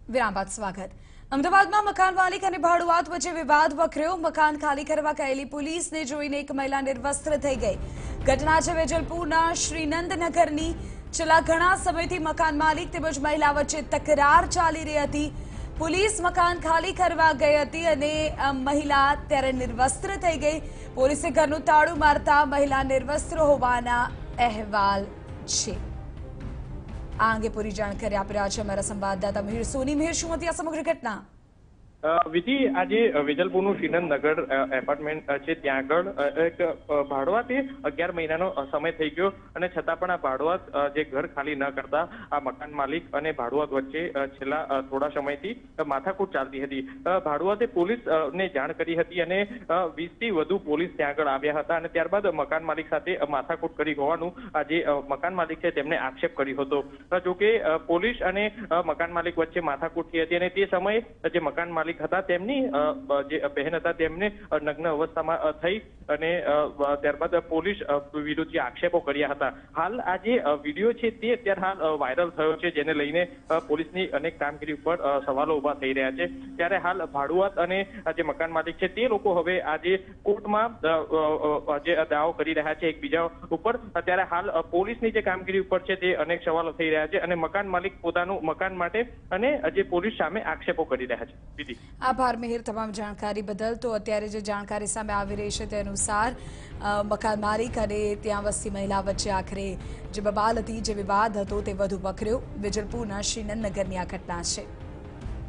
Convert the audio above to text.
વિરામ બાદ સ્વાગત। અમદાવાદમાં મકાન માલિક અને ભાડુઆત વચ્ચે વિવાદ વકર્યો। મકાન ખાલી કરવા ગયેલી પોલીસને જોઈને એક મહિલા નિર્વસ્ત્ર થઈ ગઈ। ઘટના છે વેજલપુરના શ્રીનંદનગરની। છેલ્લા ઘણા સમયથી મકાન માલિક તેમજ મહિલા વચ્ચે તકરાર ચાલી રહી હતી। પોલીસ મકાન ખાલી કરવા ગઈ હતી અને મહિલા ત્યારે નિર્વસ્ત્ર થઈ ગઈ। પોલીસે ઘરનું તાળું મારતા મહિલા નિર્વસ્ત્ર હોવાના અહેવાલ છે। આ અંગે પૂરી જાણકારી આપી રહ્યા છે અમારા સંવાદદાતા મિહિર સોની। મિહિર, શું હતી આ સમગ્ર ઘટના? વિધિ, આજે વેજલપુરનું શ્રીનંદનગર એપાર્ટમેન્ટ છે, ત્યાં આગળ એક ભાડુઆતે 11 મહિનાનો સમય થઈ ગયો અને છતાં પણ આ ભાડુઆત જે ઘર ખાલી ન કરતા આ મકાન માલિક અને ભાડુઆત વચ્ચે છેલ્લા થોડા સમયથી માથાકૂટ ચાલતી હતી। ભાડુઆતે પોલીસને જાણ કરી હતી અને 20થી વધુ પોલીસ ત્યાં આગળ આવ્યા હતા અને ત્યારબાદ મકાન માલિક સાથે માથાકૂટ કરી હોવાનું જે મકાન માલિક છે તેમણે આક્ષેપ કર્યો હતો। જોકે પોલીસ અને મકાન માલિક વચ્ચે માથાકૂટ થઈ હતી અને તે સમયે જે મકાન માલિક હતા તેમની જે બહેન હતા તેમને નગ્ન અવસ્થામાં થઈ અને ત્યારબાદ પોલીસ વિરુદ્ધ જે આક્ષેપો કર્યા હતા। હાલ આ જે વિડીયો છે તે અત્યારે હાલ વાયરલ થયો છે, જેને લઈને પોલીસની અનેક કામગીરી ઉપર સવાલો ઉભા થઈ રહ્યા છે। ત્યારે હાલ ભાડુઆત અને જે મકાન માલિક છે તે લોકો હવે આજે કોર્ટમાં જે દાવો કરી રહ્યા છે એકબીજા ઉપર। ત્યારે હાલ પોલીસની જે કામગીરી ઉપર છે તે અનેક સવાલો થઈ રહ્યા છે અને મકાન માલિક પોતાનું મકાન માટે અને જે પોલીસ સામે આક્ષેપો કરી રહ્યા છે। આભાર મિહિર, તમામ જાણકારી બદલ। તો અત્યારે જે જાણકારી સામે આવી રહી છે તે અનુસાર મકાન માલિક અને ત્યાં વસતી મહિલા વચ્ચે આખરે જે બબાલ હતી, જે વિવાદ હતો તે વધુ વકર્યો। વેજલપુરના શ્રીનંદનગરની આ ઘટના છે।